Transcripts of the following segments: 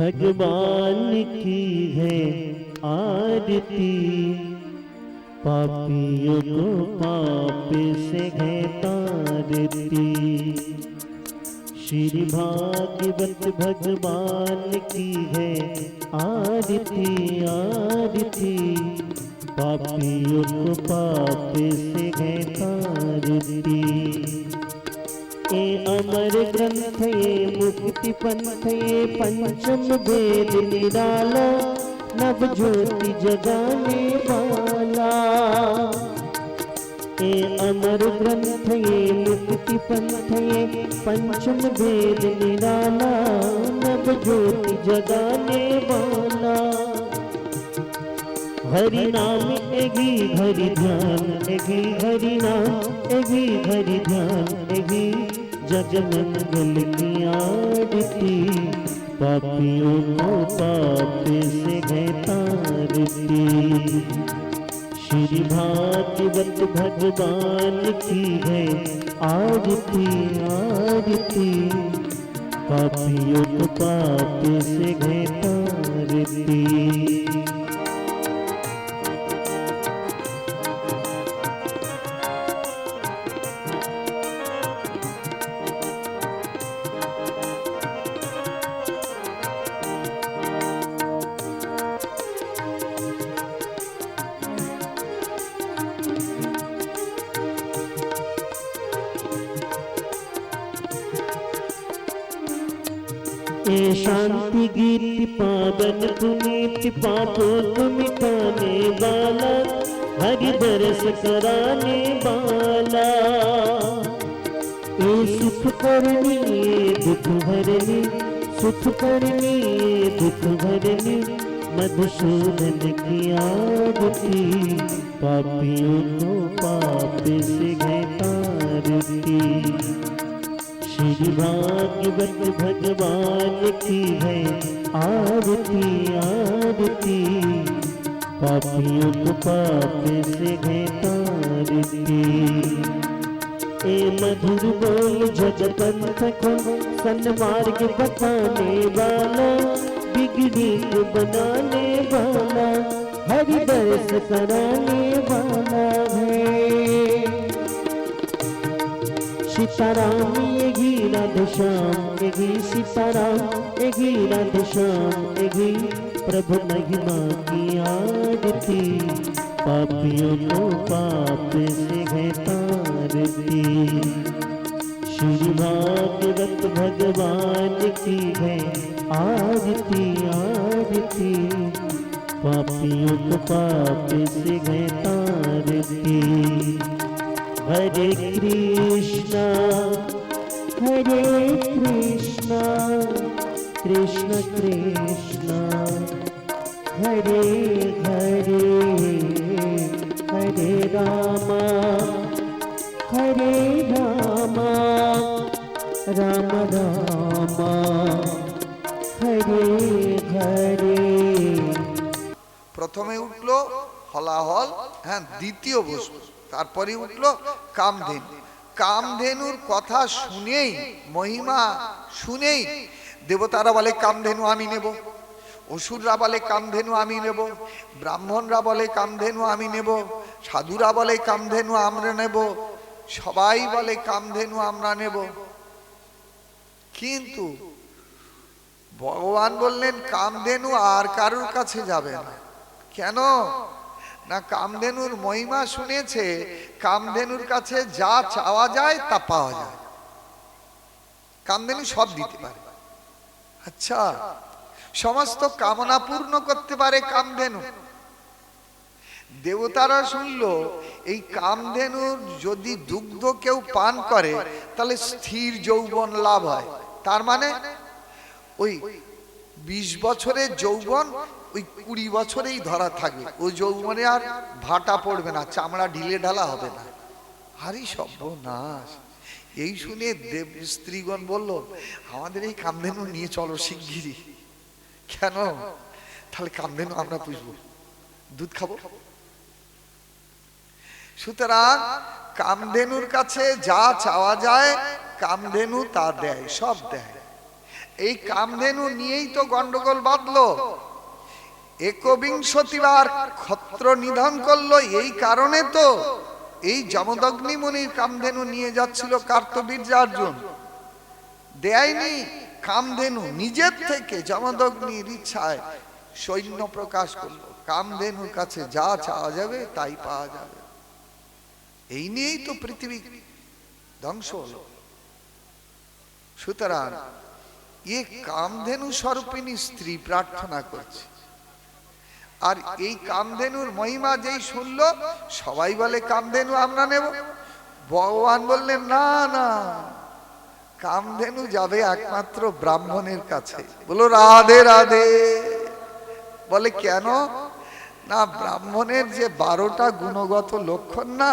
भगवान की है आरती, पापियों को पाप से है तारती। श्री भागवत भगवान की है आरती आरती, पापियों को पाप से है तारती। ये अमर ग्रंथ ये मुक्ति पंथ ये पंचम वेद निराला, नव ज्योति जगाने वाला। ये अमर ग्रंथ ये मुक्ति पंथ ये पंचम वेद निराला, नव ज्योति जगाने वाला। हरि नाम एगी हरि ध्यान एगी हरि नाम एगी हरि ध्यान एगी, जग मंगल की आरती, पापियों को पाप से है तारती। श्री भागवत भगवान की है आरती आरती, पापियों को पाप से है तारती। ये शांति गीत पावन पुनीत पापों को मिटाने वाला, हरि दर्श कराने वाला। ये सुख करनी ये दुख हरनी, सुख करनी ये दुख हरनी, मधुसूदन की आरती, पापियों को पाप से है तारती। श्री भागवत भगवान की है आरती आरती, पापियों को पाप से है तारती। ए मधुर बोल जग पंथ को सन्मार्ग बताने वाला, बिगड़ी को बनाने वाला, हरि दर्श कराने वाला है। सीताराम एगी राधे श्याम एगी, सीताराम एगी राधे श्याम एगी, प्रभु महिमा की आरती, पापियों को पाप से है तारती। श्री भागवत भगवान की है आरती आरती, पापियों को पाप से है तारती। हरे कृष्णा कृष्ण कृष्ण हरे हरे, हरे रामा राम रामा हरे हरे। प्रथमे उठलो हलाहल, हाँ द्वितीय बस्तु, তারপরে উঠলো কামধেনু। কামধেনুর কথা শুনেই, মহিমা শুনেই দেবতারা বলে কামধেনু আমি নেব, অসুররা বলে কামধেনু আমি নেব, ব্রাহ্মণরা বলে কামধেনু আমি নেব, সাধুরা বলে কামধেনু আমরা নেব, সবাই বলে কামধেনু আমরা নেব। কিন্তু ভগবান বললেন কামধেনু আর কারোর কাছে যাবে না। কেন না, কামধেনুর মহিমা শুনেছে, কামধেনুর কাছে যা চাওয়া যায় তা পাওয়া যায়, কামধেনু সব দিতে পারে। আচ্ছা, সমস্ত কামনা পূর্ণ করতে পারে কামধেনু। দেবতারা শুনলো এই কামধেনুর যদি দুগ্ধ কেউ পান করে তাহলে স্থির যৌবন লাভ হয়। তার মানে ওই 20 বছরের যৌবন ওই 20 বছরেই ধরা থাকবে, ওই যৌবনে আর ভাটা পড়বে না, চামড়া ঢিলে ঢালা হবে না। আরে সর্বনাশ! এই শুনে দেব স্ত্রীগণ বলল, আমাদের এই কামধেনু নিয়ে চলো শিগগিরই। কেন? তাহলে কামধেনু আমরা পুষবো, দুধ খাবো। সুতরাং কামধেনুর কাছে যা চাওয়া যায় কামধেনু তা দেয়, সব দেয়। এই কামধেনু নিয়েই তো গন্ডগোল বাঁধলো, একবিংশতিবার ক্ষত্র নিধন করলো। এই কারণে তো এই যমদগ্নি মুনির কামধেনু নিয়ে যাচ্ছিল কার্তবীর্যার্জুন, দেয়নি। কামধেনু নিজের থেকে যমদগ্নির ইচ্ছায় সৈন্য প্রকাশ করলো, কামধেনুর কাছে যা চাওয়া যাবে তাই পাওয়া যাবে। এই নিয়েই তো পৃথিবী ধ্বংস হলো। সুতরাং এ কামধেনু স্বরূপিণী স্ত্রী প্রার্থনা করছে। আর এই কামধেনুর মহিমা যেই শুনলো, সবাই বলে কামধেনু আমরা নেব। ভগবান বললেন না না, কামধেনু যাবে একমাত্র ব্রাহ্মণের কাছে। বলো রাধে রাধে। বলে কেন? না, ব্রাহ্মণের যে 12টা গুণগত লক্ষণ না,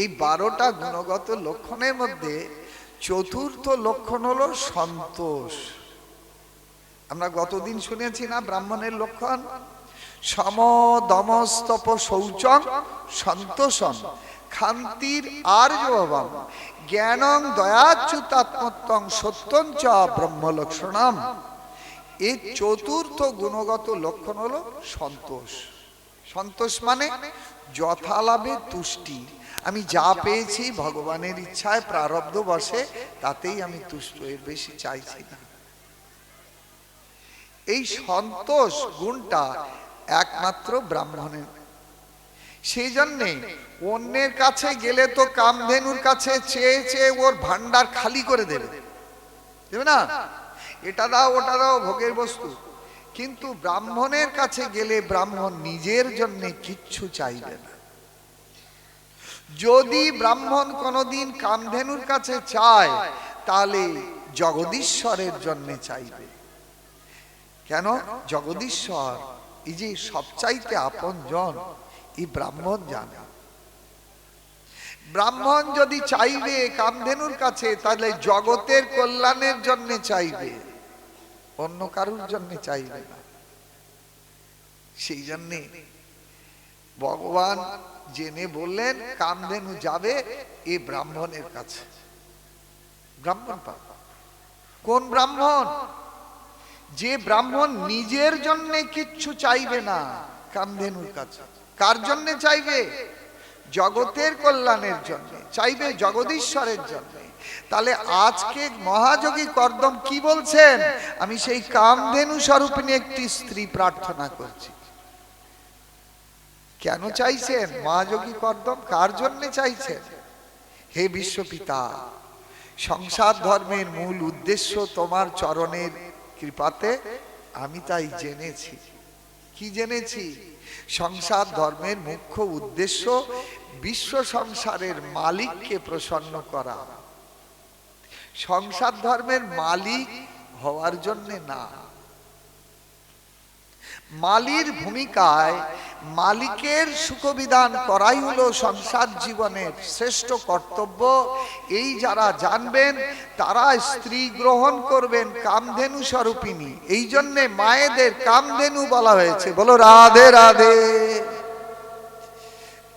এই 12টা গুণগত লক্ষণের মধ্যে চতুর্থ লক্ষণ হলো সন্তোষ। আমরা গতদিন শুনেছি না ব্রাহ্মণের লক্ষণ? সম দম স্তপ শৌচং সন্তোষং ক্ষান্তির আর্যবম জ্ঞানং দয়াচ্যুতাত্মত্বং সত্যং চ ব্রহ্মলক্ষণম। এই চতুর্থ গুণগত লক্ষণ হলো সন্তোষ। সন্তোষ মানে যথালাভে তুষ্টি। আমি যা পেয়েছি ভগবানের ইচ্ছায় প্রারব্ধ বসে তাতেই আমি তুষ্ট, এর বেশি চাইছি না। এই সন্তোষ গুণটা একমাত্র ব্রাহ্মণের। সেই জন্যে অন্যের কাছে গেলে তো কামধেনুর কাছে চেয়ে চেয়ে ওর ভান্ডার খালি করে দেবে, দেবে না? এটা দাও ওটা দাও, ভোগের বস্তু। কিন্তু ব্রাহ্মণের কাছে গেলে ব্রাহ্মণ নিজের জন্য কিচ্ছু চাইবে না। যদি ব্রাহ্মণ কোনদিন কামধেনুর কাছে চায়, তাহলে জগদীশ্বরের জন্য চাইবে। কেন? জগদীশ্বর এই যে সবচাইতে আপন জন, এই ব্রাহ্মণ জানে। ব্রাহ্মণ যদি চাইবে কামধেনুর কাছে, তাহলে জগতের কল্যাণের জন্য চাইবে, অন্য কারুর জন্য চাইবে না। সেই জন্যে ভগবান জেনে বললেন কামধেনু যাবে এই ব্রাহ্মণের কাছে। ব্রাহ্মণ পাবে। কোন ব্রাহ্মণ? যে ব্রাহ্মণ নিজের জন্য কিচ্ছু চাইবে না কামধেনুর কাছে। কার জন্য চাইবে? জগতের কল্যাণের জন্য চাইবে, জগদীশ্বরের জন্য। তাহলে আজকে মহাযোগী কর্দম কি বলছেন? আমি সেই কামধেনু স্বরূপিণী একটি স্ত্রী প্রার্থনা করছি। কেন চাইছেন মহাযোগী কর্দম? কার জন্য চাইছেন? হে বিশ্বপিতা, সংসার ধর্মের মূল উদ্দেশ্য তোমার চরণের কৃপাতে আমি তাই জেনেছি। কি জেনেছি? সংসার ধর্মের মুখ্য উদ্দেশ্য বিশ্ব সংসারের মালিককে প্রসন্ন করা। সংসার ধর্মের মালিক হওয়ার জন্য না, মালির ভূমিকায় মালিকের সুখবিধান করাই হলো সংসার জীবনের শ্রেষ্ঠ কর্তব্য। এই যারা জানবেন তারা স্ত্রী গ্রহণ করবেন কামধেনু স্বরূপিণী। এই জন্য মায়েদের কামধেনু বলা হয়েছে। বলো রাধে রাধে।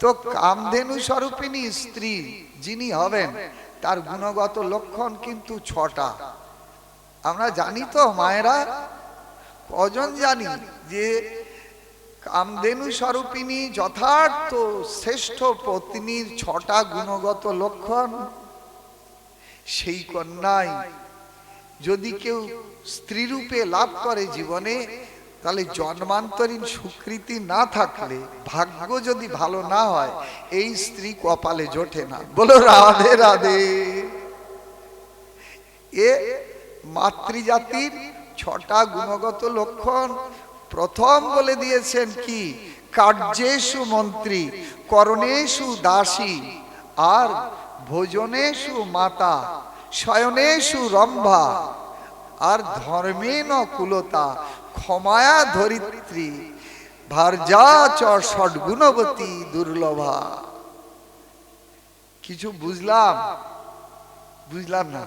তো কামধেনু স্বরূপিণী স্ত্রী যিনি হবেন, তার গুণগত লক্ষণ কিন্তু 6টা। আমরা জানি তো মায়েরা? কজন জানি যে কামধেনু স্বরূপিণী যথার্থ শ্রেষ্ঠ পত্নীর 6টা গুণগত লক্ষণ? সেই কন্যাই যদি কেউ স্ত্রী রূপে লাভ করে জীবনে, তাহলে জন্মান্তরীণ সুকৃতি না থাকলে, ভাগ্য যদি ভালো না হয়, এই স্ত্রী কপালে জোটে না। বলো রাধে রাধে। এ মাতৃজাতির 6টা গুণগত লক্ষণ প্রথম বলে দিয়েছেন কি? কার্যেষু মন্ত্রী, করণেষু দাসী, আর ভোজনেষু মাতা, শয়নেষু রম্ভা, আর ধর্মেণ কুলতা, ক্ষমায়া ধরিত্রী, ভার্যা চ ষডগুণবতী দুর্লভা। কিছু বুঝলাম? বুঝলাম না।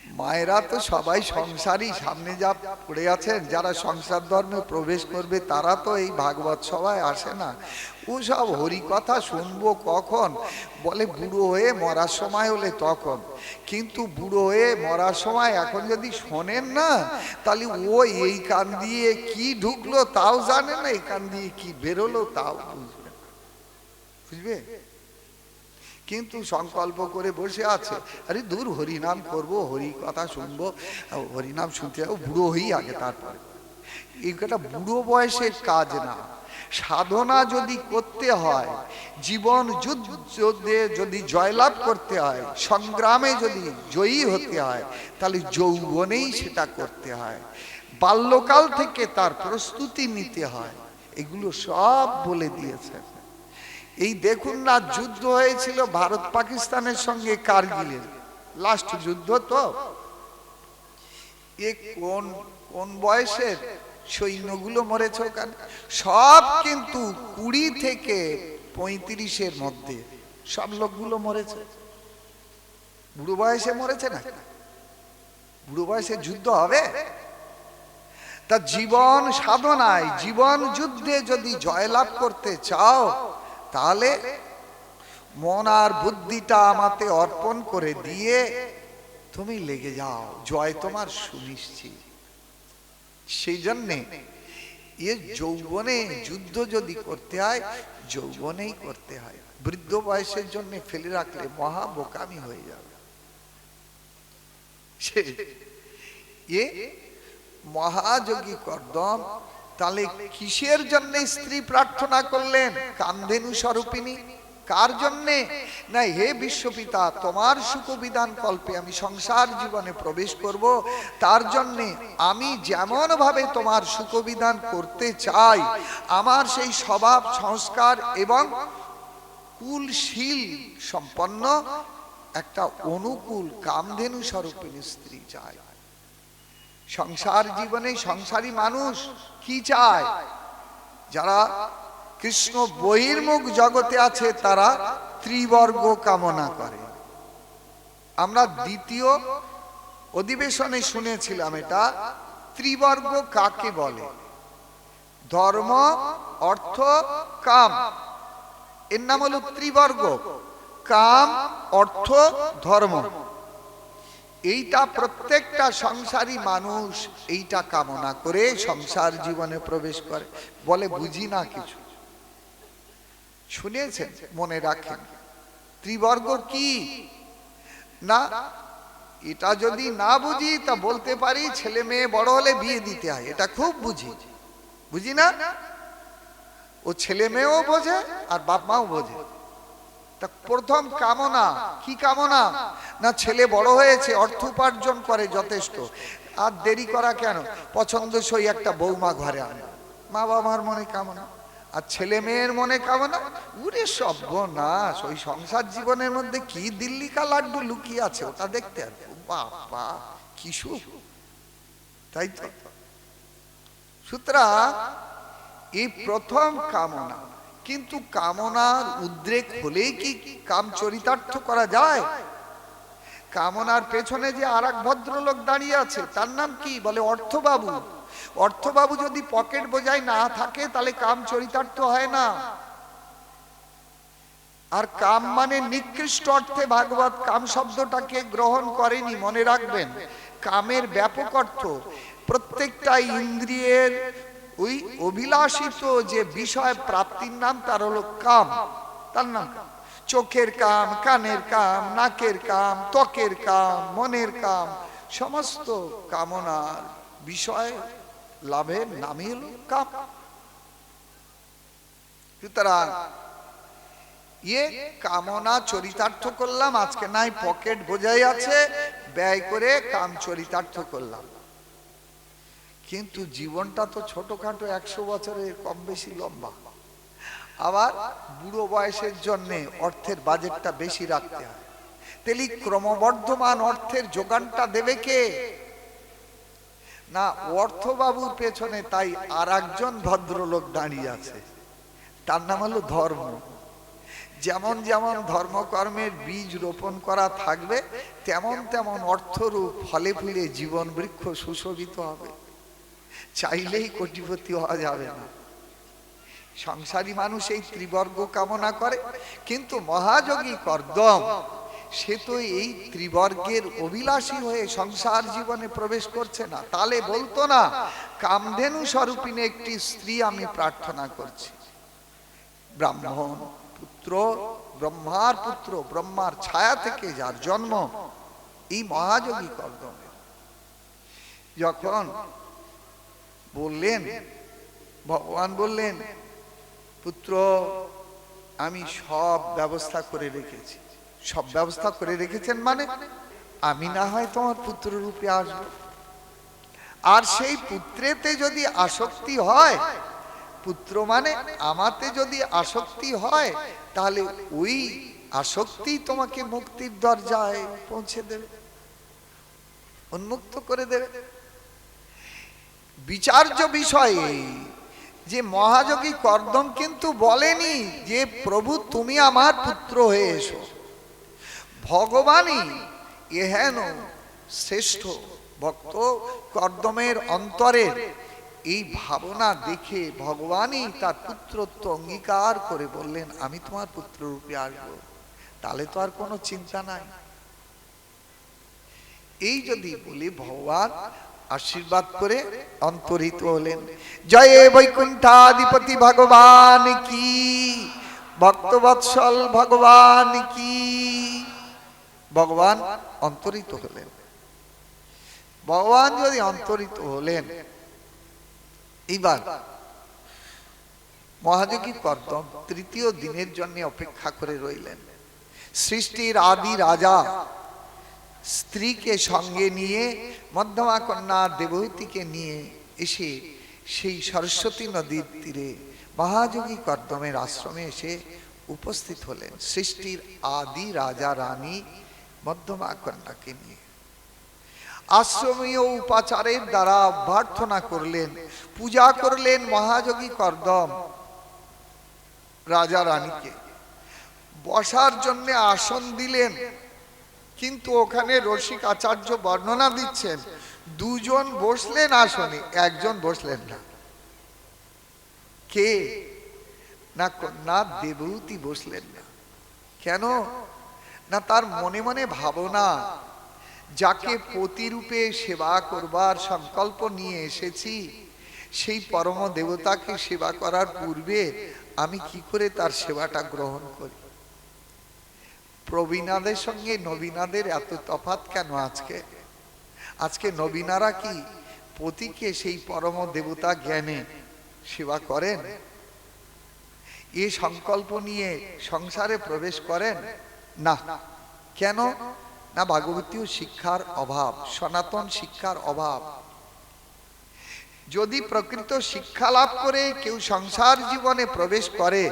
মায়েরা তো সবাই সংসারী, সামনে যা পড়ে আছেন, যারা সংসার ধর্মে প্রবেশ করবে তারা তো এই ভাগবত সভায় আসে না। ও সব হরি কথা শুনবো কখন, বলে বুড়ো হয়ে মরার সময় হলে তখন। কিন্তু বুড়ো হয়ে মরার সময় এখন যদি শোনেন না, তাহলে ও এই কান দিয়ে কি ঢুকলো তাও জানে না, এই কান দিয়ে কি বেরোলো তাও বুঝবে, বুঝবে। কিন্তু সংকল্প করে বসে আছে, আরে দূর হরিনাম করব, হরি কথা শুনবো, হরিনাম শুনতে যাবো, বুড়ো হই আগে তারপরে। এইটা বুড়ো বয়সের কাজ না। সাধনা যদি করতে হয়, জীবন যুদ্ধে যদি জয়লাভ করতে হয়, সংগ্রামে যদি জয়ী হতে হয়, তাহলে যৌবনেই সেটা করতে হয়। বাল্যকাল থেকে তার প্রস্তুতি নিতে হয়। এগুলো সব বলে দিয়েছে। এই দেখুন না, যুদ্ধ হয়েছিল ভারত পাকিস্তানের সঙ্গে কারগিলের, লাস্ট যুদ্ধ। তো এ কোন কোন বয়সের সৈন্যগুলো মরেছে ওখানে? সব কিন্তু 20 থেকে 35-এর মধ্যে সব লোকগুলো মরেছে। বুড়ো বয়সে মরেছে না? বুড়ো বয়সে যুদ্ধ হবে? তা জীবন সাধনায়, জীবন যুদ্ধে যদি জয়লাভ করতে চাও, তাহলে মন আর বুদ্ধিটা আমাতে অর্পণ করে দিয়ে তুমি লেগে যাও, জয় তোমার সুনিশ্চিত। সেই জন্যে এ যৌবনে যুদ্ধ যদি করতে হয়, যৌবনেই করতে হয়। বৃদ্ধ বয়সের জন্য ফেলে রাখলে মহা বোকামি হয়ে যাবে। এ মহাযোগী কর্দম তাহলে কিসের জন্য স্ত্রী প্রার্থনা করলেন? কামধেনু স্বরূপিণী। কার জন্যে? না, হে বিশ্বপিতা, তোমার সুখবিধান কল্পে আমি সংসার জীবনে প্রবেশ করব, তার জন্যে আমি যেমন ভাবে তোমার সুখবিধান করতে চাই, আমার সেই স্বভাব সংস্কার এবং কুলশীল সম্পন্ন একটা অনুকূল কামধেনু স্বরূপিণী স্ত্রী চাই। সংসার জীবনে সংসারী মানুষ কি চায়? যারা কৃষ্ণ বহির্মুখ জগতে আছে তারা ত্রিবর্গ কামনা করে। আমরা দ্বিতীয় অধিবেশনে শুনেছিলাম এটা। ত্রিবর্গ কাকে বলে? ধর্ম, অর্থ, কাম, এর নাম হলো ত্রিবর্গ। কাম, অর্থ, ধর্ম, এইটা প্রত্যেকটা সংসারী মানুষ এইটা কামনা করে সংসার জীবনে প্রবেশ করে। বলে বুঝি না কিছু। শুনেছেন? মনে রাখেন। ত্রিবর্গ কি না, এটা যদি না বুঝি তা বলতে পারি ছেলে মেয়ে বড় হলে বিয়ে দিতে হয়, এটা খুব বুঝি। বুঝি না? ও ছেলে মেয়েও বোঝে আর বাপ মাও বোঝে। তা প্রথম কামনা কি কামনা? না, ছেলে বড় হয়েছে, অর্থ উপার্জন করে যথেষ্ট, আর দেরি করা কেন? পছন্দসই একটা বৌমা ঘরে আনে, মা বাবার মনে কামনা। আর ছেলে মেয়ের মনে কামনা, উরে সর্বনাশ, ওই সংসার জীবনের মধ্যে কি দিল্লি কা লাড্ডু লুকিয়ে আছে ওটা দেখতে হবে। বাবা কি সুখ, তাই তো? সুতরাং এই প্রথম কামনা। কিন্তু কামনার উদ্রেক হলেই কি কাম চরিতার্থ করা যায়? কামনার পেছনে যে আর এক ভদ্রলোক দাঁড়িয়ে আছে, তার নাম কি? বলে অর্থবাবু। অর্থবাবু যদি পকেট বোঝাই না থাকে তাহলে কাম চরিতার্থ হয় না। আর কাম মানে নিকৃষ্ট অর্থে ভাগবত কাম শব্দটাকে গ্রহণ করেনি, মনে রাখবেন। কামের ব্যাপক অর্থ প্রত্যেকটা ইন্দ্রিয়ের ওই অভিলাষিত যে বিষয় প্রাপ্তির নাম তার হলো কাম। তার নাম চোখের কাম, কানের কাম, নাকের কাম, ত্বকের কাম, মনের কাম, সমস্ত কামনার বিষয় লাভের নামই হলো কাম। সুতরাং কামনা চরিতার্থ করলাম, আজকে নাই পকেট বোঝাই আছে, ব্যয় করে কাম চরিতার্থ করলাম। কিন্তু জীবনটা তো ছোটখাটো, 100 বছরের কম বেশি লম্বা। আবার বুড়ো বয়সের জন্য অর্থের বাজেটটা বেশি রাখতে হয়। তাহলে ক্রমবর্ধমান অর্থের যোগানটা দেবে কে? না, অর্থবাবুর পেছনে তাই আর একজন ভদ্রলোক দাঁড়িয়ে আছে, তার নাম হলো ধর্ম। যেমন যেমন ধর্মকর্মের বীজ রোপণ করা থাকবে, তেমন তেমন অর্থরূপ ফলে ফুলে জীবন বৃক্ষ সুশোভিত হবে। চাইলেই কোটিপতি হওয়া যাবে না। সংসারী মানুষ এই ত্রিবর্গ কামনা করে, কিন্তু মহাযোগী কর্দম সে তো এই ত্রিবর্গের অভিলাষী হয়ে সংসার জীবনে প্রবেশ করছে না। তাহলে বলতো না, কামধেনু স্বরূপিণী একটি স্ত্রী আমি প্রার্থনা করছি। ব্রাহ্মণ পুত্র, ব্রহ্মার পুত্র, ব্রহ্মার ছায়া থেকে যার জন্ম, এই মহাযোগী কর্দম যখন বললেন, ভগবান বললেন, পুত্র আমি সব ব্যবস্থা করে রেখেছি। সব ব্যবস্থা করে রেখেছেন মানে আমি না হয় তোমার পুত্র রূপে আসবো, আর সেই পুত্রেতে যদি আসক্তি হয়, পুত্র মানে আমাতে যদি আসক্তি হয়, তাহলে ওই আসক্তি তোমাকে মুক্তির দরজায় পৌঁছে দেবে, উন্মুক্ত করে দেবে। বিচার্য বিষয় যে মহাযোগী কর্দম কিন্তু বলেনি যে প্রভু তুমি আমার পুত্র হয়ে এসো। ভগবানই এহেন শ্রেষ্ঠ ভক্ত কর্দমের অন্তরের এই ভাবনা দেখে ভগবানই তার পুত্রত্ব অঙ্গীকার করে বললেন আমি তোমার পুত্র রূপে আসবো। তাহলে তো আর কোনো চিন্তা নাই। এই যদি বলি ভগবান আশীর্বাদ করে অন্তরিত হলেন। জয় বৈকুণ্ঠাধিপতি ভগবান কি, ভক্তবৎসল ভগবান কি। ভগবান অন্তরিত হলেন। ভগবান যদি অন্তরিত হলেন, এইবার মহাযোগী কর্দম তৃতীয় দিনের জন্য অপেক্ষা করে রইলেন। সৃষ্টির আদি রাজা স্ত্রীকে সঙ্গে নিয়ে, মধ্যমা কন্যা দেবহূতিকে নিয়ে এসে সেই সরস্বতী নদীর তীরে মহাযোগী কর্দমের আশ্রমে এসে উপস্থিত হলেন। সৃষ্টির আদি রাজা রানী মধ্যমা কন্যাকে নিয়ে আশ্রমীয় উপাচারের দ্বারা অভ্যর্থনা করলেন, পূজা করলেন মহাযোগী কর্দম রাজা রানীকে। বসার জন্য আসন দিলেন, কিন্তু ওখানে রসিক আচার্য বর্ণনা দিচ্ছেন দুজন বসলেন আসনে, একজন বসলেন না। কে না? কন্যা দেবহূতি বসলেন না। কেন না? তার মনে মনে ভাবনা, যাকে পতিরূপে সেবা করবার সংকল্প নিয়ে এসেছি, সেই পরম দেবতাকে সেবা করার পূর্বে আমি কি করে তার সেবাটা গ্রহণ করি? প্রবীণাদের সঙ্গে নবীনাদের এত তফাৎ কেন? আজকে নবীনারা কি পতিকে সেই পরম দেবতা জ্ঞানে সেবা করেন? এ সংকল্প নিয়ে সংসারে প্রবেশ করেন না। কেন না? ভাগবতীয় শিক্ষার অভাব, সনাতন শিক্ষার অভাব। যদি প্রকৃত শিক্ষা লাভ করে কেউ সংসার জীবনে প্রবেশ করে,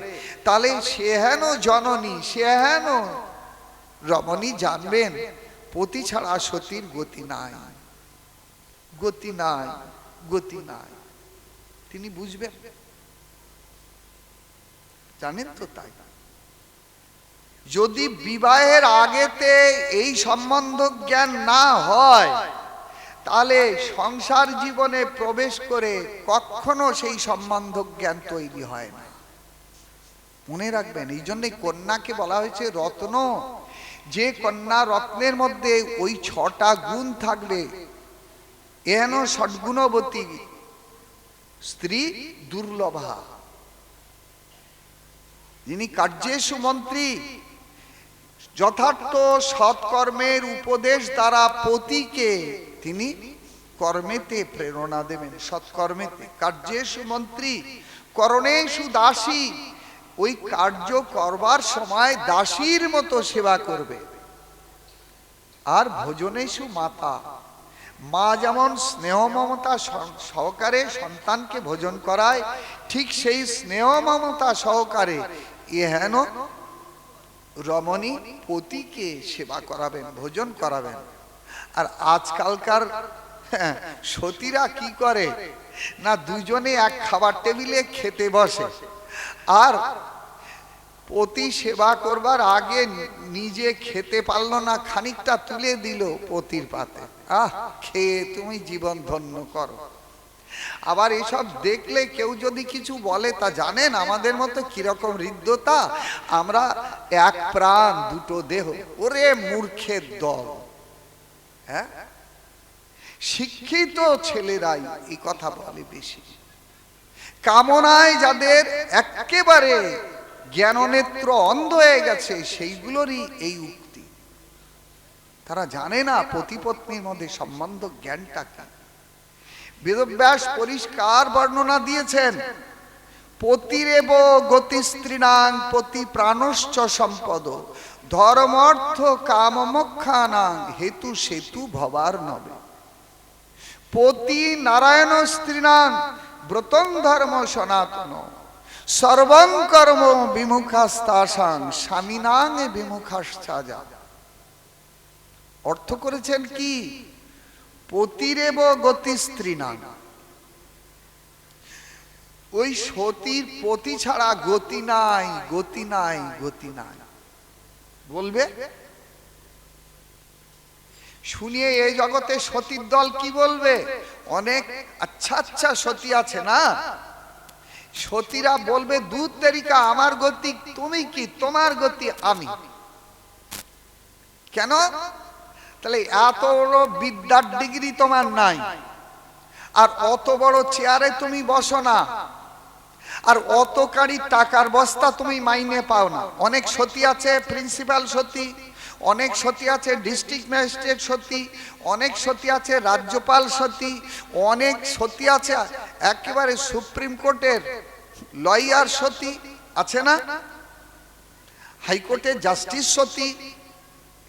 তাহলে সে হেন জননী, সে হেন রমণী জানবেন পতি ছাড়া সতীর গতি নাই, গতি নাই, গতি নাই। তিনি বুঝবেন, জানেন তো? তাই যদি বিবাহের আগেতে এই সম্বন্ধ জ্ঞান না হয়, তাহলে সংসার জীবনে প্রবেশ করে কখনো সেই সম্বন্ধ জ্ঞান তৈরি হয় না। মনে রাখবেন, এই জন্যই কন্যাকে বলা হয়েছে রত্ন। যে কন্যা রত্নের মধ্যে ওই 6টা গুণ থাকবে, এন ষডগুণবতী স্ত্রী দুর্লভা। যিনি কার্যেষু মন্ত্রী, যথার্থ সৎকর্মের উপদেশ দ্বারা পতিকে তিনি কর্মেতে প্রেরণা দেবেন, সৎকর্মেতে। কার্যেষু মন্ত্রী করণেষু দাসী, ওই কার্য করবার সময় দাসীর মতো সেবা করবে। আর ভোজনেষু মাতা, মা যেমন স্নেহ মমতা সহকারে সন্তানকে ভোজন করায়, ঠিক সেই স্নেহ মমতা সহকারে এহেন রমণী পতিকে সেবা করাবেন, ভোজন করাবেন। আর আজকালকার সতীরা কি করে না, দুজনে এক খাবার টেবিলে খেতে বসে, আর পতি সেবা করবার আগে নিজে খেতে পারলো না, খানিকটা তুলে দিল পতির পাতে, খেয়ে তুমি জীবন ধন্য করো। আবার এসব দেখলে কেউ যদি কিছু বলে, তা জানেন আমাদের মতো কিরকম হৃদ্যতা, আমরা এক প্রাণ দুটো দেহ, ওরে মূর্খের দল। হ্যাঁ, শিক্ষিত ছেলেরাই এই কথা বলে বেশি। কামনায় যাদের একেবারে জ্ঞাননেত্র অন্ধ হয়ে গেছে, সেইগুলোরই এই উক্তি। তারা জানে না পতি-পত্নীর মধ্যে সম্বন্ধ জ্ঞানটা কি। বেদব্যাস পরিষ্কার বর্ণনা দিয়েছেন, পতিরেব গতি স্ত্রীণাং পতি প্রাণশ্চ সম্পদ ধর্মর্থ কাম মোক্ষানাং হেতু সেতু ভবার নবে। পতি নারায়ণ স্ত্রীণাং ব্রতং ধর্ম সনাতন সর্বং কর্ম বিমুখাস্তাসাং স্বামীনাং বিমুখাশ্চাজা। অর্থ করেছেন কি, পতিরেব গতি স্ত্রীণাং, ওই সতীর পতি ছাড়া গতি নাই, গতি নাই, গতি নাই বলবে। শুনিয়ে এই জগতে সতীর দল কি বলবে? অনেক আচ্ছা আচ্ছা সতী আছে না, সতীরা বলবে দুধ তেরিকা, আমার গতি তুমি কি, তোমার গতি আমি। কেন? তাহলে এত বড় বিদ্যার ডিগ্রি তোমার নাই, আর অত বড় চেয়ারে তুমি বসো না, আর অত কারি টাকার বস্তা তুমি মাইনে পাও না। অনেক সতী আছে প্রিন্সিপাল সতী, অনেক সতী আছে ডিস্ট্রিক্ট ম্যাজিস্ট্রেট সতী, অনেক সতী আছে রাজ্যপাল সতী, অনেক সতী আছে একেবারে সুপ্রিম কোর্টের লয়ার সতী, আছে না? হাইকোর্টের জাস্টিস সতী,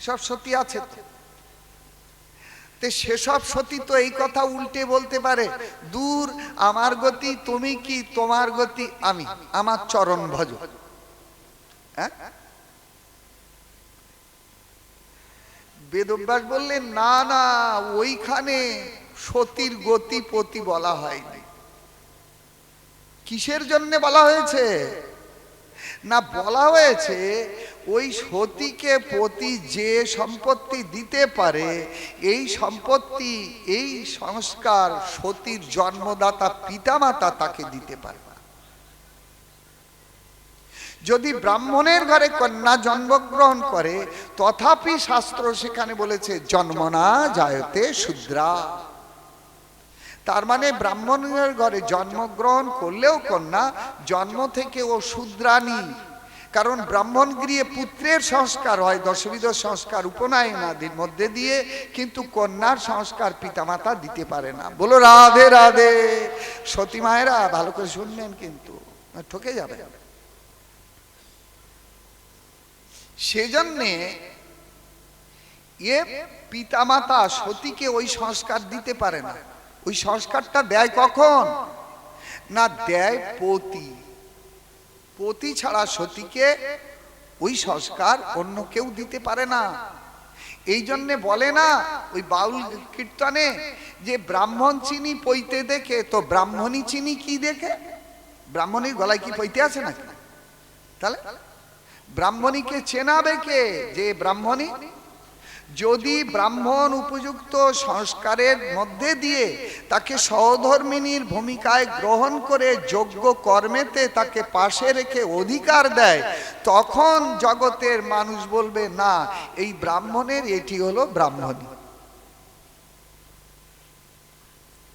সব সতী আছে। সেসব সতী তো এই কথা উল্টে বলতে পারে, দূর আমার গতি তুমি কি, তোমার গতি আমি, আমার চরণ ভজ। বেদব্যাস বললেন না না, ওইখানে সতীর গতি পতি বলা হয়নি। কিসের জন্য বলা হয়েছে? না, বলা হয়েছে ওই সতীকে পতি যে সম্পত্তি দিতে পারে, এই সম্পত্তি এই সংস্কার সতীর জন্মদাতা পিতামাতা তাকে দিতে পারে না। যদি ব্রাহ্মণের ঘরে কন্যা জন্মগ্রহণ করে, তথাপি শাস্ত্র সেখানে বলেছে জন্মনা জায়তে শূদ্রা। তার মানে ব্রাহ্মণের ঘরে জন্মগ্রহণ করলেও কন্যা জন্ম থেকে ও শূদ্রানী। কারণ ব্রাহ্মণ গৃহে পুত্রের সংস্কার হয় দশবিধ সংস্কার উপনয়নাদির মধ্যে দিয়ে, কিন্তু কন্যার সংস্কার পিতামাতা দিতে পারে না। বলো রাধে রাধে। সতী মায়েরা ভালো করে শুনবেন, কিন্তু ঠকে যাবে। সেজন্যে পিতামাতা সতীকে ওই সংস্কার দিতে পারে না। ওই সংস্কারটা দেয় কখন? না, দেয় পতি। পতি ছাড়া সতীকে ওই সংস্কার অন্য কেউ দিতে পারে না। এই জন্যে বলে না ওই বাউল কীর্তনে যে ব্রাহ্মণ চিনি পইতে দেখে, তো ব্রাহ্মণী চিনি কি দেখে? ব্রাহ্মণীর গলায় কি পইতে আছে নাকি? তাহলে ব্রাহ্মণীকে চেনাবে কে? যে ব্রাহ্মণী। যদি ব্রাহ্মণ উপযুক্ত সংস্কারের মধ্যে দিয়ে তাকে সহধর্মিনীর ভূমিকায় গ্রহণ করে যোগ্য কর্মেতে তাকে পাশে রেখে অধিকার দেয়, তখন জগতের মানুষ বলবে না, এই ব্রাহ্মণের এটি হলো ব্রাহ্মণী।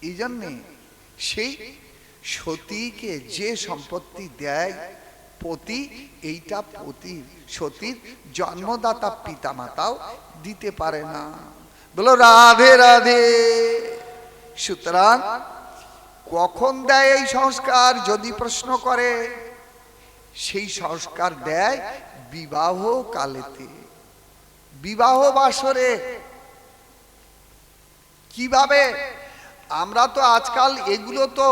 এই জন্যে সেই সতীকে যে সম্পত্তি দেয় পতি, এইটা পতি সতীর জন্মদাতা পিতামাতাও দিতে পারে না। বলো রাধে রাধে। সুতরাং কখন দেয় এই সংস্কার? যদি প্রশ্ন করে, সেই সংস্কার দেয় বিবাহ কালেতে, বিবাহ বাসরে। কিভাবে? আমরা তো আজকাল এগুলো তো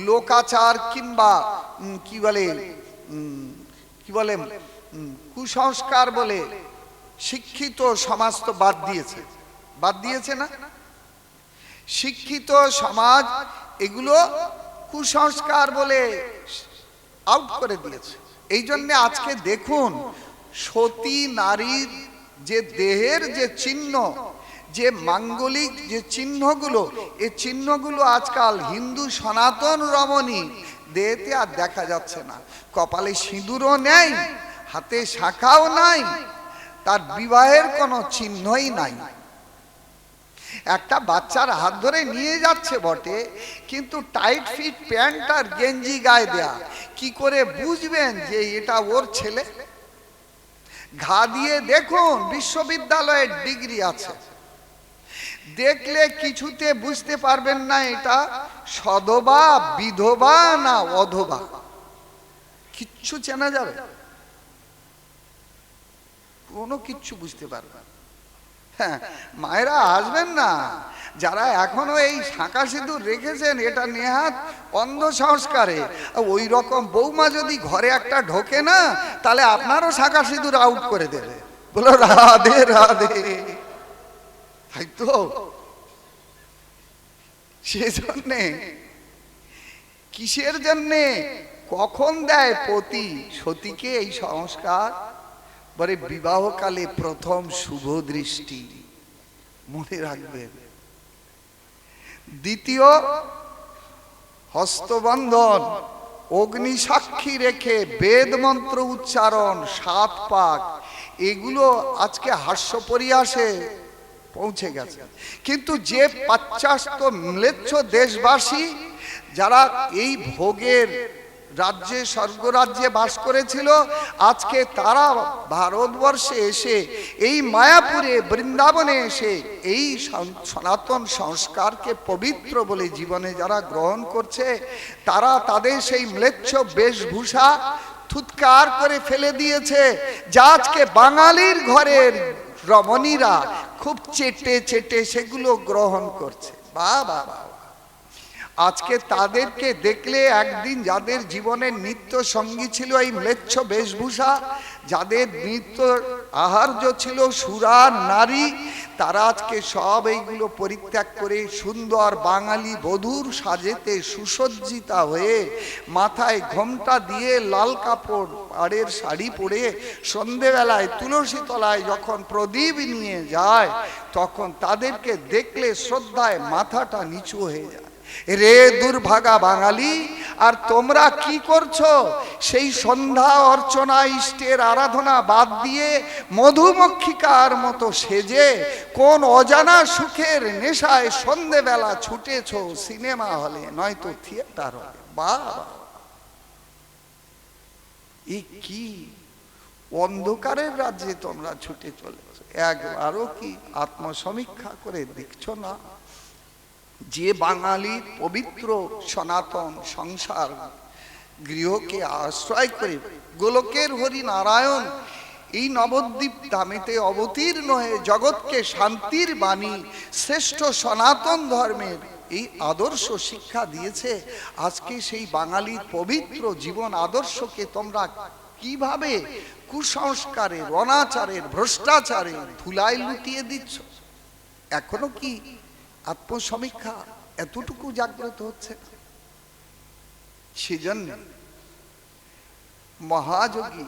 লোকাচার কিংবা কি বলে কুসংস্কার বলে শিক্ষিত সমাজ তো বাদ দিয়েছে না? শিক্ষিত সমাজ এগুলো কুসংস্কার বলে আউট করে দিয়েছে। এই জন্য আজকে দেখুন সতী নারীর যে দেহের যে চিহ্ন, যে মাঙ্গলিক যে চিহ্নগুলো, এই চিহ্নগুলো আজকাল হিন্দু সনাতন রমণী দেহেতে আর দেখা যাচ্ছে না। কপালে সিঁদুরও নেই, হাতে শাখাও নাই, তার বিবাহের কোনো চিহ্নই নাই। একটা বাচ্চার হাত ধরে নিয়ে যাচ্ছে বটে, কিন্তু টাইট ফিট প্যান্ট আর গেঞ্জি গায়ে দেয়া, কি করে বুঝবেন যে এটা ওর ছেলে? ঘা দিয়ে দেখুন, বিশ্ববিদ্যালয়ের ডিগ্রি আছে, দেখলে কিছুতে বুঝতে পারবেন না এটা সধবা, বিধবা না অধবা, কিচ্ছু চেনা যাবে, কোনো কিচ্ছু বুঝতে পারবেন। হ্যাঁ, মায়েরা আসবেন না, যারা এখনো এই শাঁখা সিঁদুর রেখেছেন, এটা নেহাত অন্ধ সংস্কারে। ওই রকম বৌমা যদি ঘরে একটা ঢোকে না, তাহলে আপনারও শাঁখা সিঁদুর আউট করে দেবে। বলো রাধে রাধে। তাই তো, সেজন্যে কিসের জন্যে কখন দেয় পতি সতীকে এই সংস্কার? বলে বিবাহকালে প্রথম শুভ দৃষ্টি, মনে রাখবেন। দ্বিতীয় হস্তবন্ধন, অগ্নি সাক্ষী রেখে বেদ মন্ত্র উচ্চারণ, 7 পাক, এগুলো আজকে হাস্য পরিহাসে পৌঁছে গেছে। কিন্তু যে পাশ্চাত্য ম্লেচ্ছ দেশবাসী যারা এই ভোগের রাজ্যে, স্বর্গরাজ্যে বাস করেছিল, আজকে তারা ভারতবর্ষে এসে, এই মায়াপুরে বৃন্দাবনে এসে এই সনাতন সংস্কারকে পবিত্র বলে জীবনে যারা গ্রহণ করছে, তারা তাদের সেই ম্লেচ্ছ বেশভূষা থুৎকার করে ফেলে দিয়েছে, যা আজকে বাঙালির ঘরের রমণীরা খুব চেটে চেটে সেগুলো গ্রহণ করছে। বাবা বাবা, আজকে তাদেরকে দেখলে একদিন যাদের জীবনের নিত্য সঙ্গী ছিল এই ম্লেচ্ছ বেশভূষা, যাদের নিত্য আহার্য ছিল সুরা নারী, তারা আজকে সব এইগুলো পরিত্যাগ করে সুন্দর বাঙালি বধূর সাজেতে সুসজ্জিতা হয়ে, মাথায় ঘোমটা দিয়ে, লাল কাপড় পাড়ের শাড়ি পরে সন্ধেবেলায় তুলসী তলায় যখন প্রদীপ নিয়ে যায়, তখন তাদেরকে দেখলে শ্রদ্ধায় মাথাটা নিচু হয়ে যায়। রে দুর্ভাগা বাঙালি, আর তোমরা কি করছো? সেই সন্ধ্যা অর্চনা, ইষ্টের আরাধনা বাদ দিয়ে মধুমক্ষিকার মতো সেজে কোন অজানা সুখের নেশায় সন্ধেবেলা ছুটেছো সিনেমা হলে, নয়তো থিয়েটার হলে। বাবা, এই কি অন্ধকারের রাজ্যে তোমরা ছুটে চলেছো? একবারও কি আত্মসমীক্ষা করে দেখছো না যে বাঙালির পবিত্র সনাতন সংসার গৃহকে আশ্রয় করে গোলকের হরি নারায়ণ এই নবদ্বীপ ধামেতে অবতীর্ণ হয়ে জগৎকে শান্তির বাণী, শ্রেষ্ঠ সনাতন ধর্মের এই আদর্শ শিক্ষা দিয়েছে? আজকে সেই বাঙালির পবিত্র জীবন আদর্শকে তোমরা কিভাবে কুসংস্কারের, অনাচারের, ভ্রষ্টাচারের ধুলায় লুটিয়ে দিচ্ছ? এখনো কি আত্মসমীক্ষা এতটুকু জাগ্রত হচ্ছে? সেজন্য মহাযোগী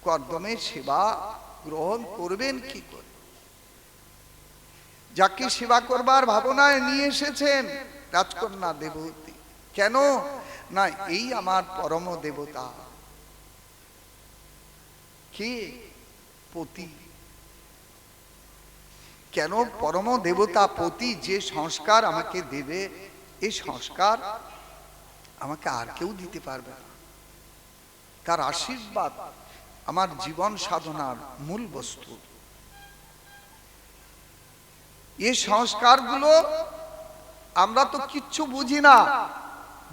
কর্দমের সেবা গ্রহণ করবেন কি করে? যাকে সেবা করবার ভাবনায় নিয়ে এসেছেন রাজকন্যা দেবতী, কেন না এই আমার পরম দেবতা, কে? পতি। কেন পরম দেবতা পতি যে সংস্কার আমাকে দেবে, এই সংস্কার আমাকে আর কেউ দিতে পারবে না। তার আশীর্বাদ আমার জীবন সাধনার মূল বস্তু। এই সংস্কারগুলো আমরা তো কিচ্ছু বুঝি না।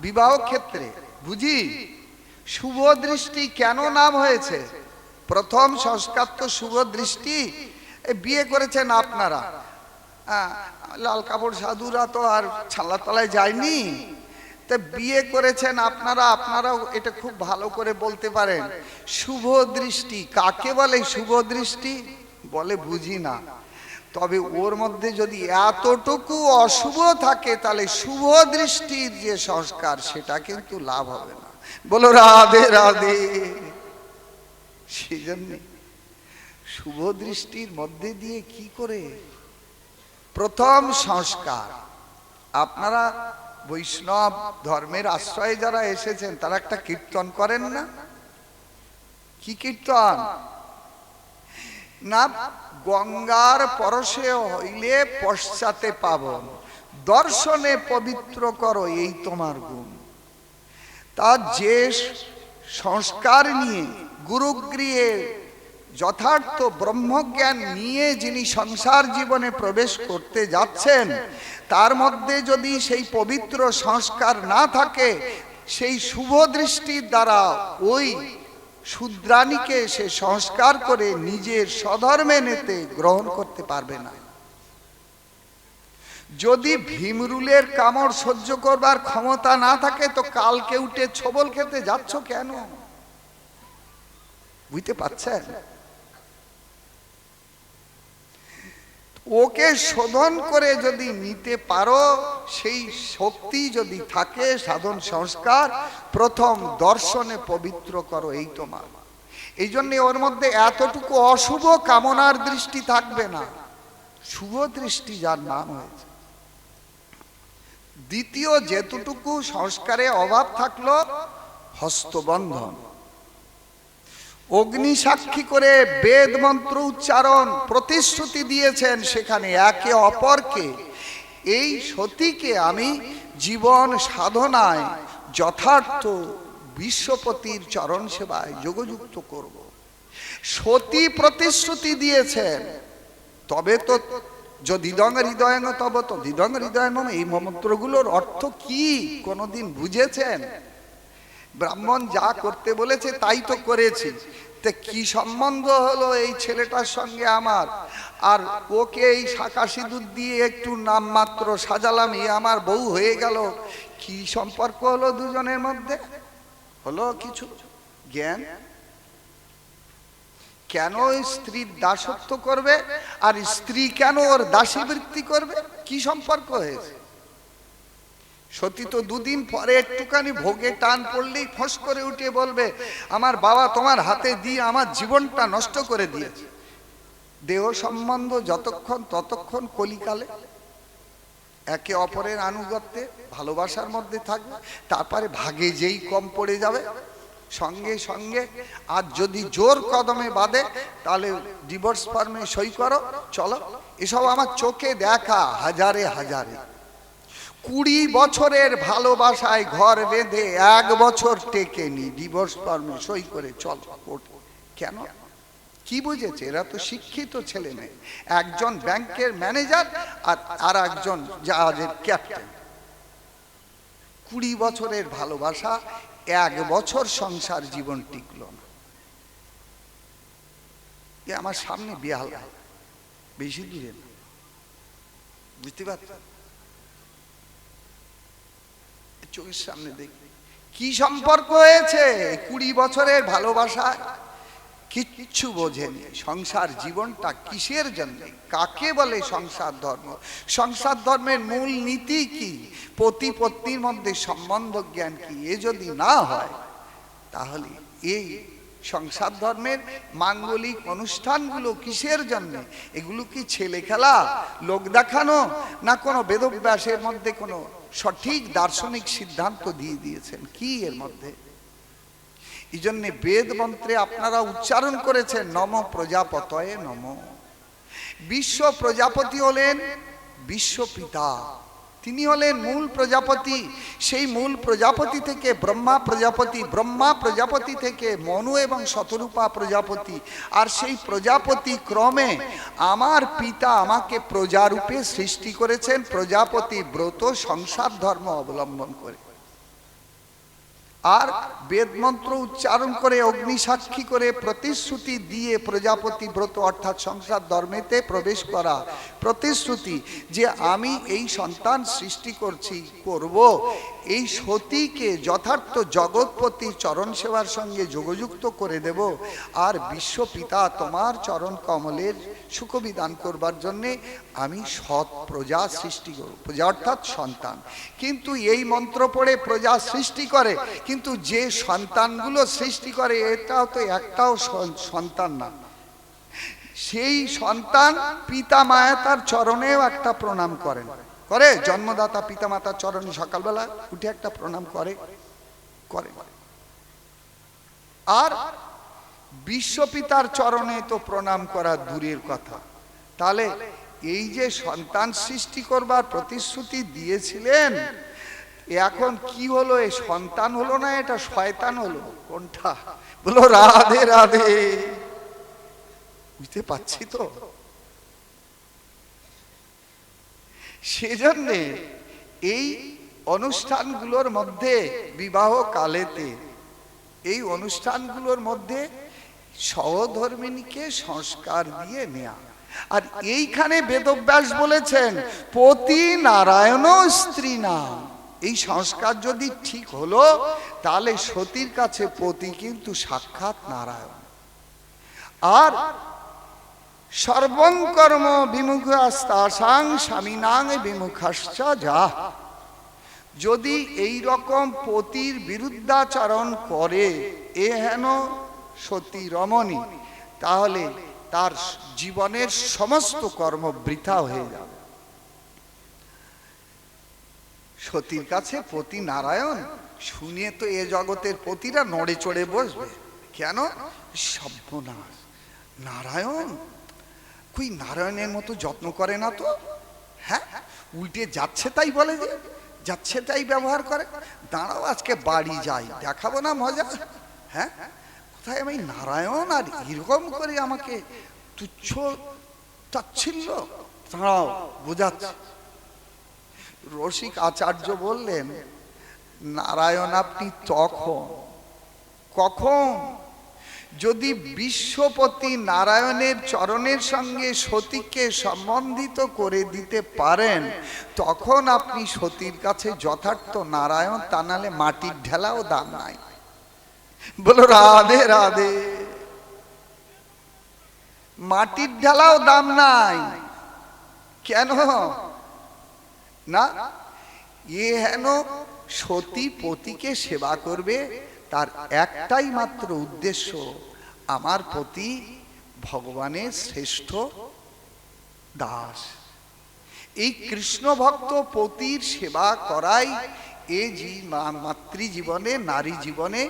বিবাহ ক্ষেত্রে বুঝি শুভ দৃষ্টি কেন নাম হয়েছে? প্রথম সংস্কার তো শুভ দৃষ্টি। বিয়ে করেছেন আপনারা, লাল কাপড় সাধুরা তো আর ছাল্লা তলায় যায়নি, তা বিয়ে করেছেন আপনারা, আপনারাও এটা খুব ভালো করে বলতে পারেন। শুভ দৃষ্টি কাকে বলে? শুভ দৃষ্টি বলে বুঝি না, তবে ওর মধ্যে যদি এতটুকু অশুভ থাকে, তাহলে শুভ দৃষ্টির যে সংস্কার সেটা কিন্তু লাভ হবে না। বলো রাধে রাধে। সেজন্য শুভ দৃষ্টির মধ্যে দিয়ে কি করে প্রথম সংস্কার। আপনারা বৈষ্ণব ধর্মের আশ্রয়ে যারা এসেছেন তারা একটা কীর্তন করেন না? কি কীর্তন না? গঙ্গার পরশে হইলে পশ্চাতে পাবন, দর্শনে পবিত্র করো এই তোমার গুণ। তা যে সংস্কার নিয়ে গুরুগৃহে যথার্থ ব্রহ্মজ্ঞান নিয়ে যিনি সংসার জীবনে প্রবেশ করতে যাচ্ছেন, তার মধ্যে যদি সেই পবিত্র সংস্কার না থাকে, সেই শুভ দৃষ্টির দ্বারা ওই শূদ্রাণীকে সে সংস্কার করে নিজের স্বধর্মে নিতে গ্রহণ করতে পারবে না। যদি ভীমরুলের কামড় সহ্য করবার ক্ষমতা না থাকে, তো কালকে উঠে ছবল খেতে যাচ্ছ কেন? বুঝতে পারছেন? ওকে শোধন করে যদি নিতে পারো, সেই শক্তি যদি থাকে, সাধন সংস্কার প্রথম দর্শনে পবিত্র করো এই তোমার। এই জন্য ওর মধ্যে এতটুকু অশুভ কামনার দৃষ্টি থাকবে না, শুভ দৃষ্টি যার নাম হয়েছে। দ্বিতীয় যেতটুকু সংস্কারে অভাব থাকলো, হস্তবন্ধন। অগ্নি সাক্ষী করে বেদ মন্ত্র উচ্চারণ প্রতিশ্রুতি দিয়েছেন, সেখানে একে অপরকে এই সতীকে আমি জীবন সাধনায় যথার্থ বিশ্বপতির চরণ সেবায় যোগযুক্ত করব। সতী প্রতিশ্রুতি দিয়েছেন, তবে তো যদিদং হৃদয়ং তব তদিদং হৃদয় মম। এই মন্ত্রগুলোর অর্থ কি কোনদিন বুঝেছেন? ব্রাহ্মণ যা করতে বলেছে তাই তো করেছি, তে কি সম্বন্ধ হলো এই ছেলেটার সঙ্গে আমার? আর ওকে এই শাঁখা সিঁদুর দিয়ে একটু নাম মাত্র সাজালাম, এ আমার বউ হয়ে গেল। কি সম্পর্ক হলো দুজনের মধ্যে? হলো কিছু জ্ঞান। কেন স্ত্রীর দাসত্ব করবে আর স্ত্রী কেন ওর দাসী বৃত্তি করবে? কি সম্পর্ক হয়েছে? সতী তো দুদিন পরে একটুখানি ভোগে টান পড়লেই ফস করে উঠে বলবে, আমার বাবা তোমার হাতে দিয়ে আমার জীবনটা নষ্ট করে দিয়েছে। দেহ সম্বন্ধ যতক্ষণ ততক্ষণ কলিকালে একে অপরের আনুগত্যে ভালোবাসার মধ্যে থাকবে, তারপরে ভাগে যেই কম পড়ে যাবে সঙ্গে সঙ্গে। আর যদি জোর কদমে বাঁধে, তাহলে ডিভোর্স ফর্মে সই করো, চলো। এসব আমার চোখে দেখা হাজারে হাজারে। 20 বছরের ভালোবাসায় ঘর বেঁধে 1 বছর টেকেনি, ডিভোর্স ফর্মে সই করে চল কোর্ট। কেন? কি বুঝেছে? এরা তো শিক্ষিত ছেলে মেয়ে। একজন ব্যাংকের ম্যানেজার আর একজন জাহাজের ক্যাপ্টেন। 20 বছরের ভালোবাসা, 1 বছর সংসার জীবন টিকল না। এ আমার সামনে বিহাল, বেশি দূরে না, বুঝতে পারছেন? চোখের সামনে দেখি কি সম্পর্ক হয়েছে। 20 বছরের ভালোবাসা কিচ্ছু বোঝেনি। সংসার জীবনটা কিসের জন্য? কাকে বলে সংসার ধর্ম? সংসার ধর্মের মূল নীতি কি? পতি পত্নীর মধ্যে সম্বন্ধ জ্ঞান কি? এ যদি না হয়, তাহলে এই সংসার ধর্মের মাঙ্গলিক অনুষ্ঠানগুলো কিসের জন্য? এগুলো কি ছেলে খেলা, লোক দেখানো, না কোনো বেদব্যাসের মধ্যে কোনো সঠিক দার্শনিক সিদ্ধান্ত দিয়ে দিয়েছেন? কি এর মধ্যে? এই জন্য বেদ মন্ত্রে আপনারা উচ্চারণ করেছেন নম প্রজাপতয়ে নম। বিশ্ব প্রজাপতি হলেন বিশ্বপিতা, তিনি হলেন মূল প্রজাপতি। সেই মূল প্রজাপতি থেকে ব্রহ্মা প্রজাপতি, ব্রহ্মা প্রজাপতি থেকে মনু এবং শতরূপা প্রজাপতি, আর সেই প্রজাপতি ক্রমে আমার পিতা আমাকে প্রজারূপে সৃষ্টি করেছেন প্রজাপতি ব্রত সংসার ধর্ম অবলম্বন করে। আর বেদ মন্ত্র উচ্চারণ করে অগ্নি সাক্ষী করে প্রতিশ্রুতি দিয়ে প্রজাপতি ব্রত অর্থাৎ সংসার ধর্মেতে প্রবেশ করা প্রতিশ্রুতি, যে আমি এই সন্তান সৃষ্টি করব। এই সতীকে যথার্থ জগৎপতি চরণ সেবার সঙ্গে যোগযুক্ত করে দেব, আর বিশ্বপিতা তোমার চরণ কমলের সুখবিধান করবার জন্যে আমি সৎ প্রজা সৃষ্টি করব। প্রজা অর্থাৎ সন্তান। কিন্তু এই মন্ত্র পড়ে প্রজা সৃষ্টি করে, কিন্তু কিন্তু যে সন্তানগুলো সৃষ্টি করে এটাও তো একটাও সন্তান না। সেই সন্তান পিতা মায়া তার চরণেও একটা প্রণাম করেন, করে জন্মদাতা পিতা মাতার চরণে সকালবেলা উঠে একটা প্রণাম করে করে আর বিশ্বপিতার চরণে তো প্রণাম করা দূরের কথা। তাহলে এই যে সন্তান সৃষ্টি করবার প্রতিশ্রুতি দিয়েছিলেন, এখন কি হলো? এই সন্তান হলো না এটা শয়তান হলো? কোনটা? বলো রাধে রাধে। বুঝতে পারছি তো? সেজন্য এই অনুষ্ঠানগুলোর মধ্যে, বিবাহ কালেতে এই অনুষ্ঠানগুলোর মধ্যে সহধর্মিণীকে সংস্কার দিয়ে নেয়া। আর এইখানে বেদব্যাস বলেছেন পতি নারায়ণ স্ত্রী নাম। এই সংস্কার যদি ঠিক হলো তাহলে সতীর কাছে পতি কিন্তু সাক্ষাৎ নারায়ণ। আর সর্বং কর্ম বিমুখাস্তাসাং স্বামীনাং বিমুখাশ্চ যা। যদি এই রকম পতির বিরুদ্ধাচরণ করে এ হেন সতী রমণী, তাহলে তার জীবনের সমস্ত কর্ম বৃথা হয়ে যাবে। সতীর কাছে পতি নারায়ণ শুনে তো এ জগতের পতিরা নড়ে চড়ে বসবে। কেন? সর্বনাশ, নারায়ণ কই নারায়ণের মতো যত্ন করে না তো। হ্যাঁ, উল্টে যাচ্ছে তাই বলে, যে যাচ্ছে তাই ব্যবহার করে। দাঁড়াও আজকে বাড়ি যাই, দেখাবো না মজা। হ্যাঁ, কোথায় আমি নারায়ণ আর এরকম করে আমাকে তুচ্ছ তাচ্ছিল্য। দাঁড়াও বোঝাচ্ছে। রসিক আচার্য বললেন নারায়ণ আপনি কখন যদি বিশ্বপতি নারায়ণের চরণের সঙ্গে সতীকে সম্বন্ধিত করে দিতে পারেন, তখন আপনি সতীর কাছে যথার্থ নারায়ণ। তা নাহলে মাটির ঢেলাও দাম নাই। বলো রাধে রাধে। মাটির ঢেলাও দাম নাই। কেন না? এ হেন সতী পতিকে সেবা করবে, তার একটাই মাত্র উদ্দেশ্য, আমার পতি ভগবানের শ্রেষ্ঠ দাস। এই কৃষ্ণ ভক্ত পতির সেবা করাই এ মাতৃজীবনে, নারী জীবনে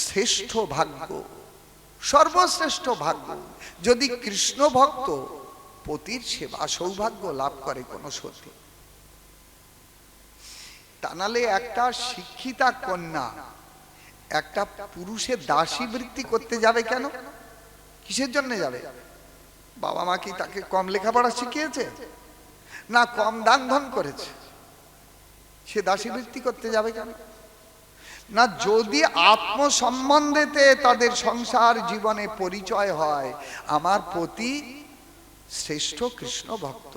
শ্রেষ্ঠ ভাগ্য, সর্বশ্রেষ্ঠ ভাগ্য। যদি কৃষ্ণ ভক্ত পতির সেবা সৌভাগ্য লাভ করে কোন সতী, তা নাহলে একটা শিক্ষিতা কন্যা একটা পুরুষের দাসী বৃত্তি করতে যাবে কেন? কিসের জন্য যাবে? বাবা মা কি তাকে কম লেখাপড়া শিখিয়েছে? না কম দান ধন করেছে? সে দাসী বৃত্তি করতে যাবে কেন? না, যদি আত্মসম্বন্ধেতে তাদের সংসার জীবনে পরিচয় হয় আমার পতি শ্রেষ্ঠ কৃষ্ণ ভক্ত,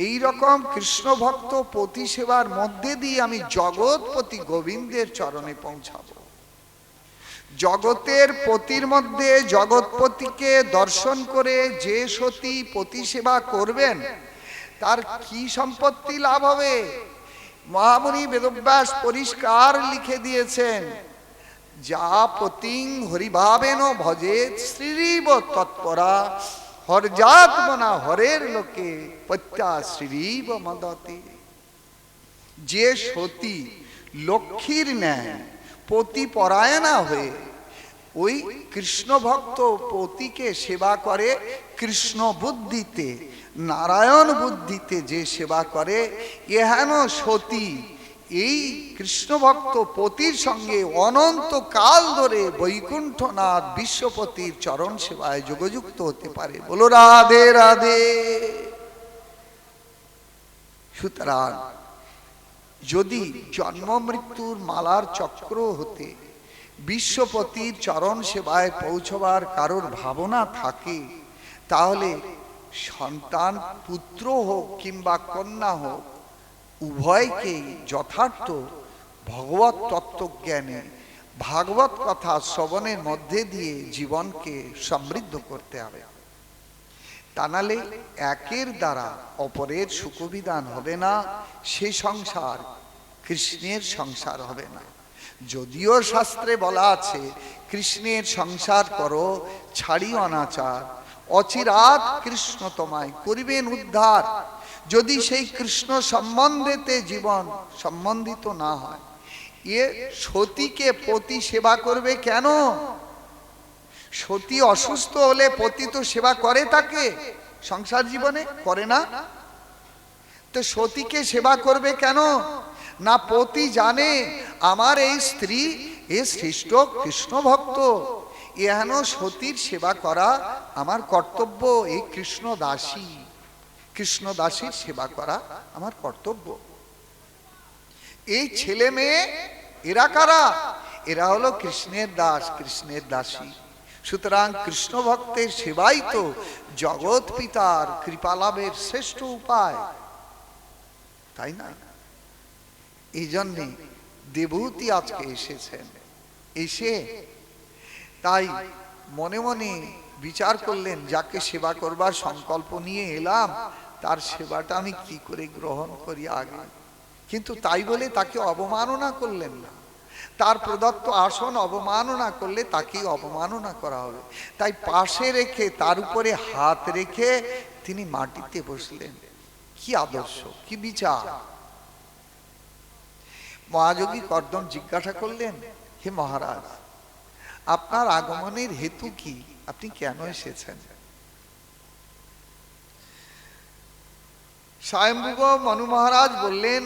এই রকম কৃষ্ণ ভক্ত পতি সেবার মধ্যে দিয়ে আমি জগৎপতি গোবিন্দের চরণে পৌঁছাবো। জগতের পতির মধ্যে জগৎপতিকে দর্শন করে যে সতী পতি সেবা করবেন তার কি সম্পত্তি লাভ হবে? মহামুনি বেদব্যাস পরিষ্কার লিখে দিয়েছেন, যা পতিং হরিভাবেন ভজেত শ্রীব তৎপরা হরজাত্মনা হরের লোকে পত্যা শ্রীব মদতে। যে সতী লক্ষ্মীর ন্যায় পতি পরায়ণা হয়ে ওই কৃষ্ণ ভক্ত পতিকে সেবা করে, কৃষ্ণ বুদ্ধিতে নারায়ণ বুদ্ধিতে যে সেবা করে, এহেন সতী এই কৃষ্ণ ভক্ত পতির সঙ্গে অনন্ত কাল ধরে বৈকুণ্ঠনাথ বিশ্বপতির চরণ সেবায় যোগযুক্ত হতে পারে। বলো রাধে রাধে। সুতরাং যদি জন্ম মৃত্যুর মালার চক্র হতে বিশ্বপতির চরণ সেবায় পৌঁছবার কারোর ভাবনা থাকে, তাহলে সন্তান পুত্র হোক কিংবা কন্যা হোক, উভয়কেই যথার্থ ভগবত তত্ত্বজ্ঞানে ভাগবত কথা শ্রবণের মধ্যে দিয়ে জীবনকে সমৃদ্ধ করতে হবে। তা নাহলে একের দ্বারা অপরের সুখবিধান হবে না, সে সংসার কৃষ্ণের সংসার হবে না। যদিও শাস্ত্রে বলা আছে কৃষ্ণের সংসার করো ছাড়ি অনাচার, অচিরাত কৃষ্ণ তোমায় করিবেন উদ্ধার। যদি সেই কৃষ্ণ সম্বন্ধেতে জীবন সম্বন্ধিত না হয়, এ সতীকে পতি সেবা করবে কেন? সতী অসুস্থ হলে পতি তো সেবা করে, তাকে সংসার জীবনে করে না, তো সতীকে সেবা করবে কেন? না পতি জানে আমার এই স্ত্রী এ শ্রেষ্ঠ কৃষ্ণ ভক্ত, এহেন সতীর সেবা করা আমার কর্তব্য, এই কৃষ্ণ দাসী, কৃষ্ণ দাসীর সেবা করা আমার কর্তব্য। এই ছেলে মেয়ে এরা কারা? এরা হলো কৃষ্ণের দাস, কৃষ্ণের দাসী। সুতরাং কৃষ্ণ ভক্তের সেবাই তো জগৎ পিতার কৃপালাভের শ্রেষ্ঠ উপায়, তাই না? এই জন্যে দেবহূতি আজকে এসেছেন, এসে তাই মনে মনে বিচার করলেন, যাকে সেবা করবার সংকল্প নিয়ে এলাম তার সেবাটা আমি কি করে গ্রহণ করি আগে। কিন্তু তাই বলে তাকে অবমাননা করলেন না, তার প্রদত্ত আসন অবমাননা করলে তাকেই অবমাননা করা হবে। তাই পাশে রেখে তার উপরে হাত রেখে তিনি মাটিতে বসলেন। কি আদর্শ, কি বিচার! মহাযোগী কর্দম জিজ্ঞাসা করলেন, হে মহারাজ, আপনার আগমনের হেতু কি? আপনি কেন এসেছেন? স্বয়ম্ভুব মনু মহারাজ বললেন,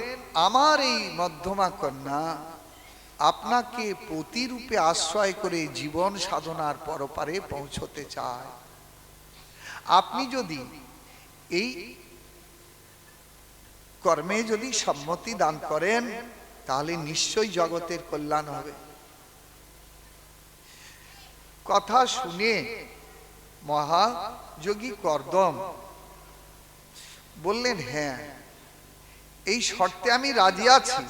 আমার এই মধ্যমা কন্যা আপনাকে পতিরূপে আশ্রয় করে জীবন সাধনার পরপারে পৌঁছতে চায়। আপনি যদি এই কর্মে যদি সম্মতি দান করেন তাহলে নিশ্চয়ই জগতের কল্যাণ হবে। কথা শুনে মহাযোগী কর্দম বললেন, হ্যাঁ, এই শর্তে আমি রাজি আছি,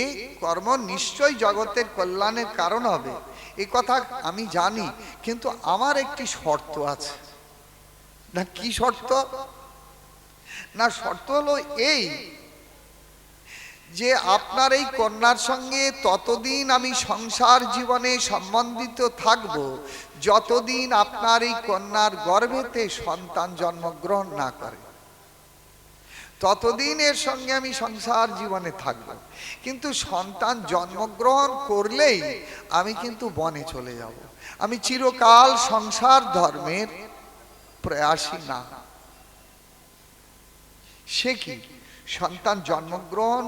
এই কর্ম নিশ্চয়ই জগতের কল্যাণের কারণ হবে, এই কথা আমি জানি, কিন্তু আমার একটি শর্ত আছে। না, কি শর্ত? না, শর্ত হলো এই যে আপনার এই কন্যার সঙ্গে ততদিন আমি সংসার জীবনে সম্বন্ধিত থাকব যতদিন আপনার এই কন্যার গর্ভেতে সন্তান জন্মগ্রহণ না করে, ততদিন এর সঙ্গে আমি সংসার জীবনে থাকব। কিন্তু সন্তান জন্মগ্রহণ করলেই আমি কিন্তু বনে চলে যাব, আমি চিরকাল সংসার ধর্মের প্রয়াসী না। সে কি? সন্তান জন্মগ্রহণ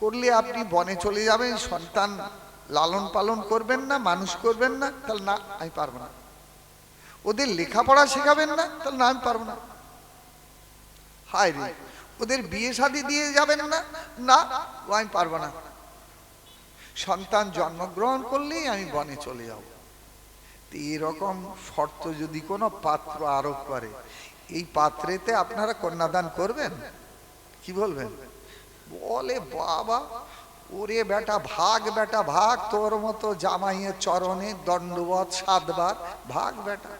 করলে আপনি বনে চলে যাবেন, সন্তান লালন পালন করবেন না, মানুষ করবেন না, তাহলে না, আমি পারবো না। ওদের লেখাপড়া শেখাবেন না, তাহলে না, আমি পারবো না। হায় রে, ওদের বিয়ে শাদী দিয়ে যাবেন না, না, ও আমি পারবো না। সন্তান জন্মগ্রহণ করলেই আমি বনে চলে যাব। এরকম শর্ত যদি কোনো পাত্র আরোপ করে, এই পাত্রেতে আপনারা কন্যাদান করবেন? কি বলবেন? বলে, বাবা, ওরে বেটা ভাগ, বেটা ভাগ, তোর মতো জামাইয়ের চরণে দণ্ডবত 7 বার ভাগ বেটা।